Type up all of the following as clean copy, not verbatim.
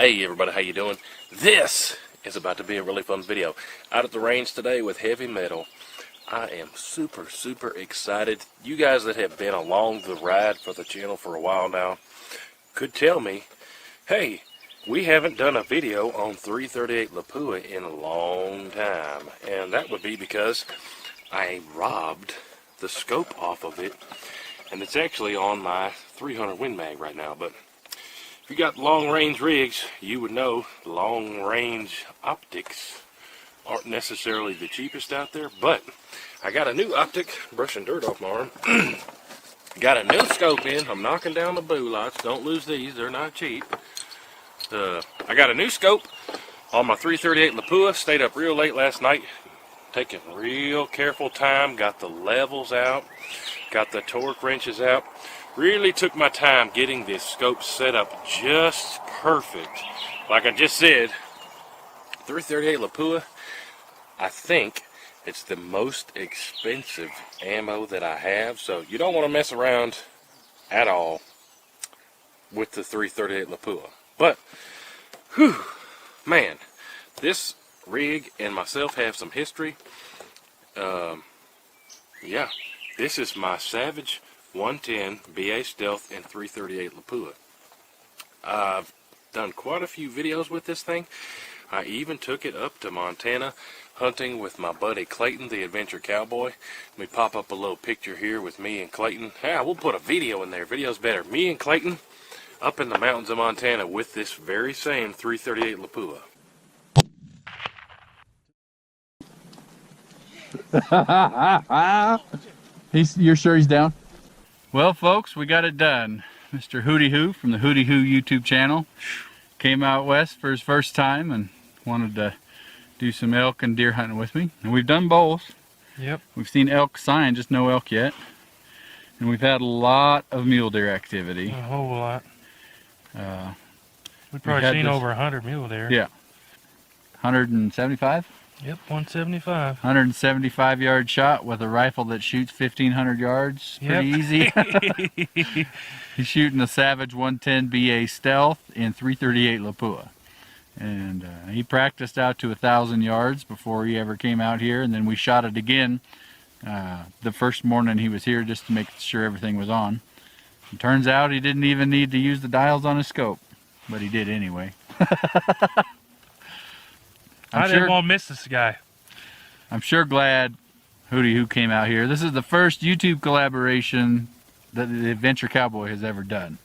Hey everybody, how you doing? This is about to be a really fun video. Out at the range today with heavy metal. I am super excited. You guys that have been along the ride for the channel for a while now could tell me, hey, we haven't done a video on 338 Lapua in a long time. And that would be because I robbed the scope off of it. And it's actually on my 300 Win Mag right now. But if you got long range rigs, you would know long range optics aren't necessarily the cheapest out there. But I got a new optic, brushing dirt off my arm. Got a new scope in. I'm knocking down the boo lights. Don't lose these, they're not cheap. I got a new scope on my 338 Lapua. Stayed up real late last night, taking real careful time. Got the levels out, got the torque wrenches out. Really took my time getting this scope set up just perfect. Like I just said, 338 Lapua, I think it's the most expensive ammo that I have. So you don't want to mess around at all with the 338 Lapua. But, whew, man, this rig and myself have some history. Yeah, this is my Savage 110 BA Stealth and 338 Lapua. I've done quite a few videos with this thing. I even took it up to Montana hunting with my buddy Clayton, the Adventure Cowboy. Let me pop up a little picture here with me and Clayton. Yeah, we'll put a video in there. Video's better. Me and Clayton up in the mountains of Montana with this very same 338 Lapua. You're sure he's down? Well, folks, we got it done. Mr. WHOTEEWHO from the WHOTEEWHO YouTube channel came out west for his first time and wanted to do some elk and deer hunting with me. And we've done both. Yep. We've seen elk sign, just no elk yet. And we've had a lot of mule deer activity. A whole lot. We've probably seen over 100 mule deer. Yeah. 175? Yep, 175. 175 yard shot with a rifle that shoots 1,500 yards. Pretty easy. He's shooting a Savage 110 BA Stealth in 338 Lapua. And he practiced out to 1,000 yards before he ever came out here. And then we shot it again the first morning he was here just to make sure everything was on. It turns out he didn't even need to use the dials on his scope, but he did anyway. I didn't want to miss this guy. I'm sure glad WHOTEEWHO came out here. This is the first YouTube collaboration that the Adventure Cowboy has ever done.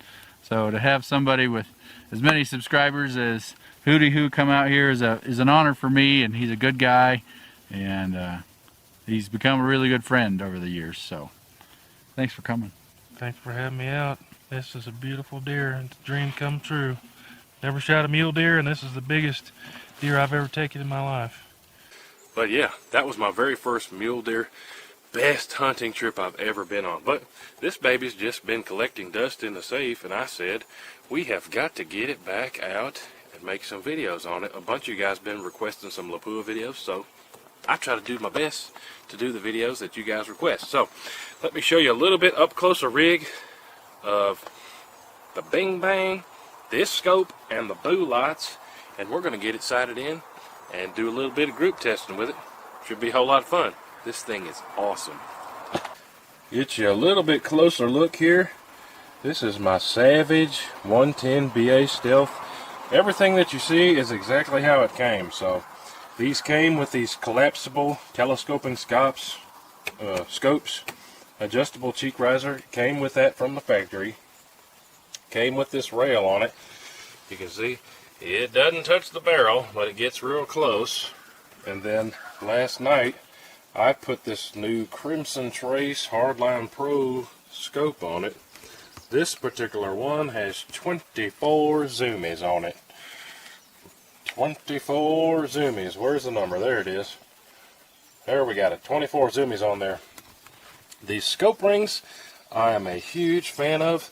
So to have somebody with as many subscribers as WHOTEEWHO come out here is an honor for me, and he's a good guy, and he's become a really good friend over the years. So thanks for coming. Thanks for having me out. This is a beautiful deer, and it's a dream come true. Never shot a mule deer, and this is the biggest deer I've ever taken in my life. But yeah, that was my very first mule deer, best hunting trip I've ever been on. But this baby's just been collecting dust in the safe, and I said, we have got to get it back out and make some videos on it. A bunch of you guys been requesting some Lapua videos, so I try to do my best to do the videos that you guys request. So let me show you a little bit up close a rig of the Bing Bang, this scope, and the boo lights. And we're going to get it sighted in and do a little bit of group testing with it. Should be a whole lot of fun. This thing is awesome. Get you a little bit closer look here. This is my Savage 110 BA Stealth. Everything that you see is exactly how it came. So these came with these collapsible telescoping scopes, adjustable cheek riser. Came with that from the factory. Came with this rail on it. You can see it doesn't touch the barrel, but it gets real close. And then last night I put this new Crimson Trace Hardline Pro scope on it. This particular one has 24 zoomies on it. 24 zoomies. Where's the number? There it is. There we got it. 24 zoomies on there. These scope rings I am a huge fan of.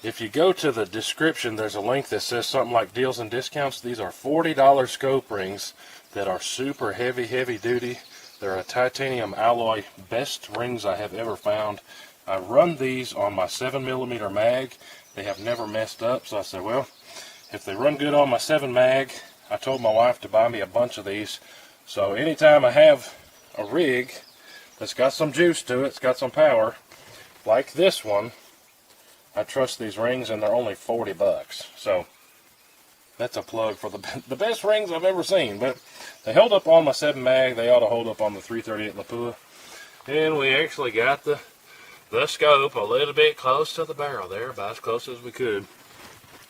If you go to the description, there's a link that says something like deals and discounts. These are $40 scope rings that are super heavy duty. They're a titanium alloy, best rings I have ever found. I run these on my 7mm mag. They have never messed up, so I said, well, if they run good on my 7 mag, I told my wife to buy me a bunch of these. So anytime I have a rig that's got some juice to it, it's got some power, like this one, I trust these rings, and they're only 40 bucks. So that's a plug for the best rings I've ever seen. But they held up on my 7 mag. They ought to hold up on the 338 Lapua. And we actually got the scope a little bit close to the barrel there, about as close as we could.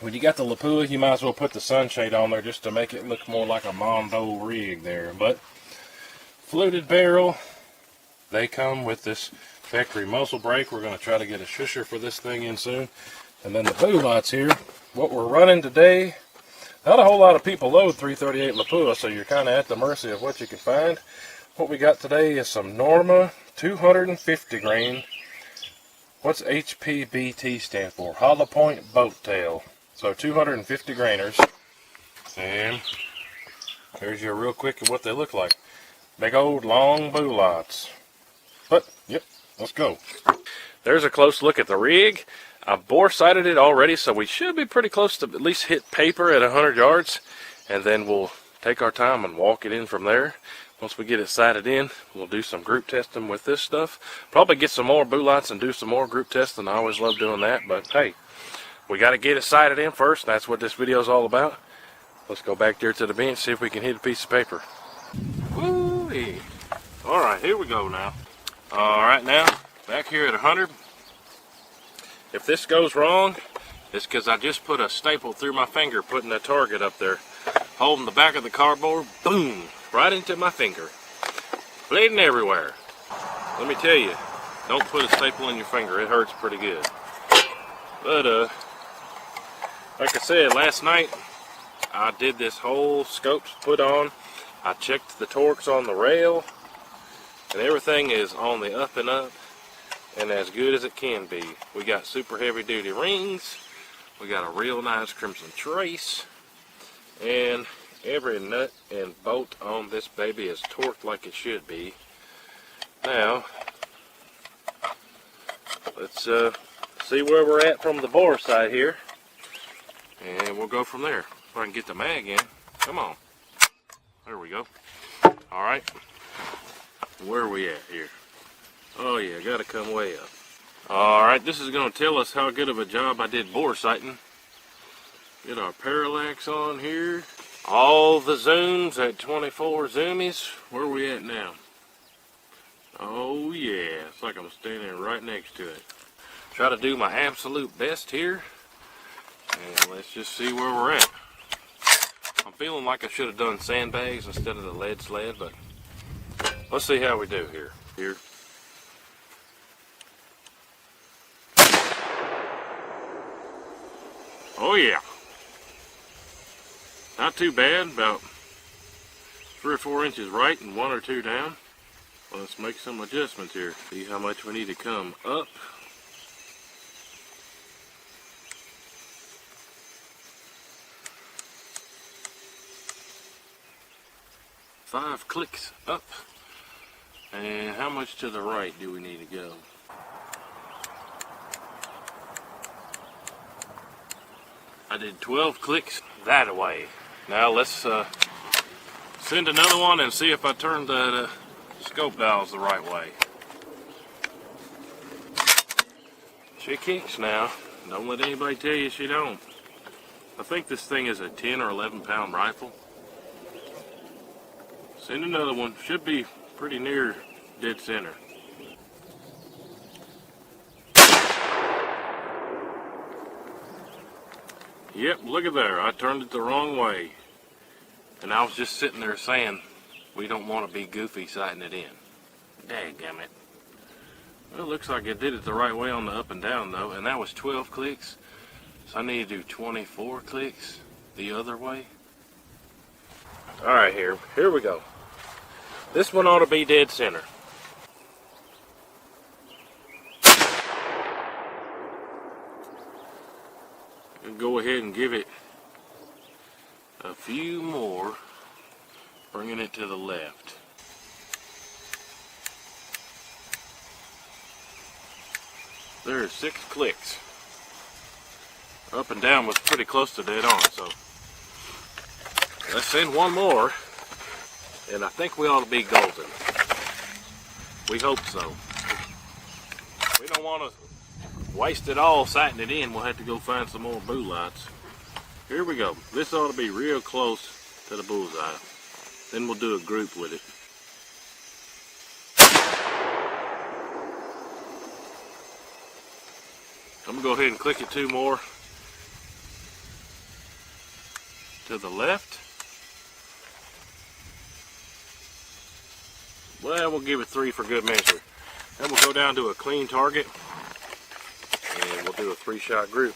When you got the Lapua, you might as well put the sunshade on there just to make it look more like a Mondo rig there. But fluted barrel, they come with this factory muzzle brake. We're going to try to get a shusher for this thing in soon. And then the bow lights here, what we're running today, not a whole lot of people load 338 Lapua, so you're kind of at the mercy of what you can find. What we got today is some Norma 250 grain. What's HPBT stand for? Hollow Point Boat Tail. So 250 grainers. And here's you real quick of what they look like. Big old long bow lights. But, yep, let's go. There's a close look at the rig. I've bore sighted it already, so we should be pretty close to at least hit paper at 100 yards. And then we'll take our time and walk it in from there. Once we get it sighted in, we'll do some group testing with this stuff. Probably get some more bow lights and do some more group testing. I always love doing that, but hey, we got to get it sighted in first. That's what this video is all about. Let's go back there to the bench, see if we can hit a piece of paper. Woo-wee. All right, here we go now. All right, now, back here at 100. If this goes wrong, it's because I just put a staple through my finger, putting a target up there, holding the back of the cardboard, boom, right into my finger. Bleeding everywhere. Let me tell you, don't put a staple in your finger. It hurts pretty good. But, like I said, last night, I did this whole scopes put on. I checked the torques on the rail, and everything is on the up and up, and as good as it can be. We got super heavy duty rings. We got a real nice crimson trace, and every nut and bolt on this baby is torqued like it should be. Now, let's see where we're at from the bore side here, and we'll go from there. If I can get the mag in. Come on. There we go. All right. Where are we at here? Oh yeah, gotta come way up. All right, this is gonna tell us how good of a job I did bore sighting. Get our parallax on here. All the zooms at 24 zoomies. Where are we at now? Oh yeah, it's like I'm standing right next to it. Try to do my absolute best here, and let's just see where we're at. I'm feeling like I should have done sandbags instead of the lead sled, but let's see how we do here. Oh yeah, not too bad. About 3 or 4 inches right and 1 or 2 down. Let's make some adjustments here. See how much we need to come up. Five clicks up. And how much to the right do we need to go? I did 12 clicks that way. Now let's send another one and see if I turned the scope dials the right way. She kicks now. Don't let anybody tell you she don't. I think this thing is a 10 or 11 pound rifle. Send another one. Should be pretty near dead center. Yep, look at there. I turned it the wrong way. And I was just sitting there saying, we don't want to be goofy sighting it in. Dadgummit. Well, it looks like I did it the right way on the up and down though. And that was 12 clicks. So I need to do 24 clicks the other way. Alright, here we go. This one ought to be dead center. And go ahead and give it a few more, bringing it to the left. There are 6 clicks. Up and down was pretty close to dead on, so let's send one more, and I think we ought to be golden. We hope so. We don't want to waste it all sighting it in. We'll have to go find some more blue lights. Here we go. This ought to be real close to the bullseye. Then we'll do a group with it. I'm gonna go ahead and click it 2 more to the left. Well, we'll give it 3 for good measure. Then we'll go down to a clean target and we'll do a 3-shot group.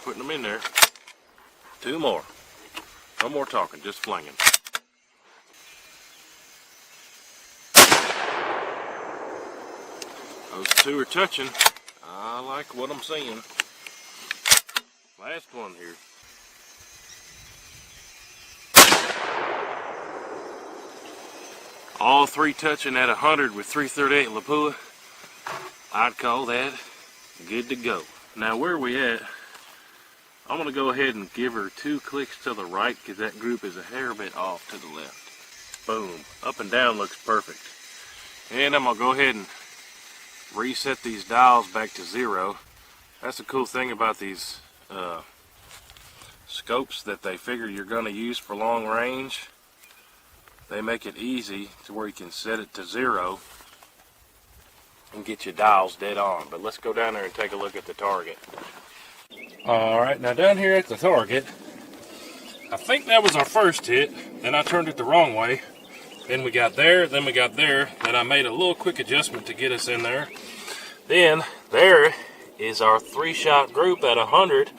Putting them in there. 2 more. No more talking, just flinging. Those 2 are touching. I like what I'm seeing. Last one here. All 3 touching at 100 with 338 Lapua. I'd call that good to go. Now where are we at? I'm going to go ahead and give her 2 clicks to the right because that group is a hair bit off to the left. Boom. Up and down looks perfect. And I'm going to go ahead and reset these dials back to 0. That's the cool thing about these scopes that they figure you're going to use for long range. They make it easy to where you can set it to 0 and get your dials dead on. But let's go down there and take a look at the target. Alright, now down here at the target, I think that was our first hit. Then I turned it the wrong way. Then we got there, then we got there. Then I made a little quick adjustment to get us in there. Then there is our 3-shot group at 100.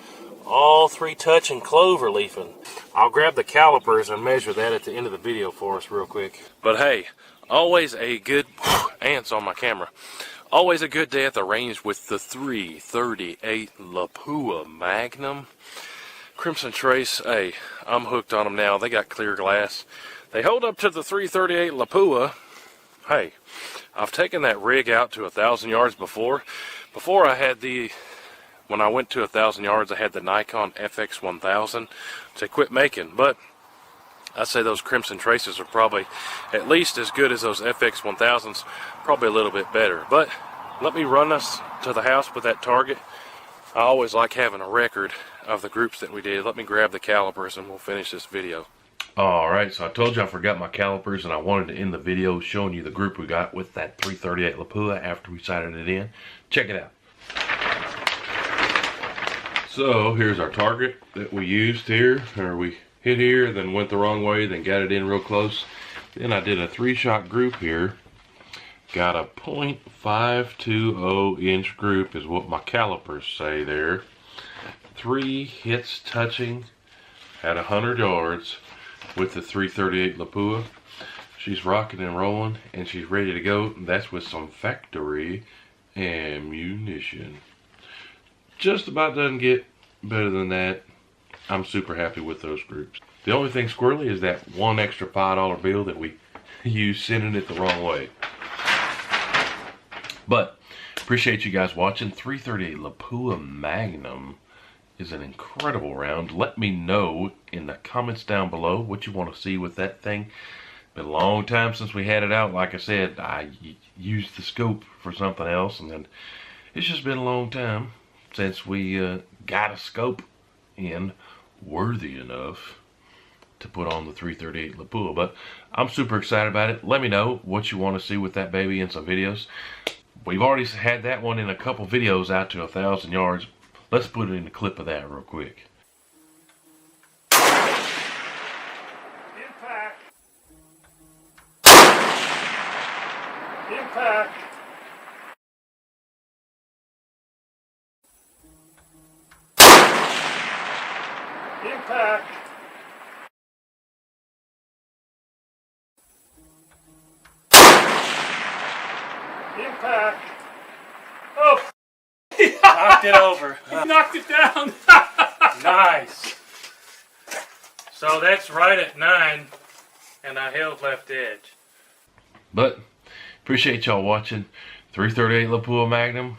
All 3 touching clover leafing. I'll grab the calipers and measure that at the end of the video for us real quick. But hey, always a good ants on my camera. Always a good day at the range with the 338 Lapua Magnum. Crimson Trace, hey, I'm hooked on them now. They got clear glass. They hold up to the 338 Lapua. Hey, I've taken that rig out to 1,000 yards before. Before I had when I went to 1,000 yards, I had the Nikon FX1000, which they quit making. But I'd say those Crimson Traces are probably at least as good as those FX1000s, probably a little bit better. But let me run us to the house with that target. I always like having a record of the groups that we did. Let me grab the calipers and we'll finish this video. Alright, so I told you I forgot my calipers and I wanted to end the video showing you the group we got with that 338 Lapua after we sighted it in. Check it out. So here's our target that we used here, or we hit here, then went the wrong way, then got it in real close. Then I did a 3-shot group here. Got a .520 inch group is what my calipers say there. 3 hits touching at 100 yards with the 338 Lapua. She's rocking and rolling and she's ready to go. That's with some factory ammunition. Just about doesn't get better than that. I'm super happy with those groups. The only thing squirrely is that 1 extra $5 bill that we used sending it the wrong way. But appreciate you guys watching. 338 Lapua Magnum is an incredible round. Let me know in the comments down below what you want to see with that thing. Been a long time since we had it out. Like I said, I used the scope for something else, and then it's just been a long time since we got a scope in worthy enough to put on the 338 Lapua. But I'm super excited about it. Let me know what you want to see with that baby in some videos. We've already had that one in a couple videos out to 1,000 yards. Let's put it in a clip of that real quick. Impact. Impact. Impact. Impact. Oh! Knocked it over. He knocked it down. Nice. So that's right at 9, and I held left edge. But Appreciate y'all watching. 338 Lapua Magnum.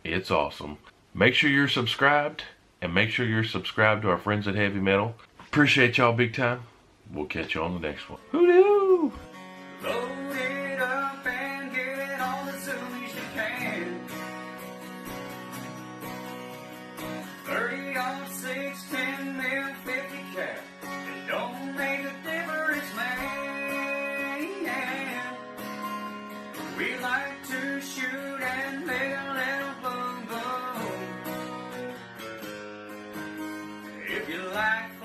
It's awesome. Make sure you're subscribed, and make sure you're subscribed to our friends at Heavy Metal. Appreciate y'all big time. We'll catch you on the next one. WHOTEEWHO! Load it up and get all the zoomies you can. 30 on 6, 10 mil, 50 cap. It don't make a difference, man. We like to shoot and make a little boom boom. If you like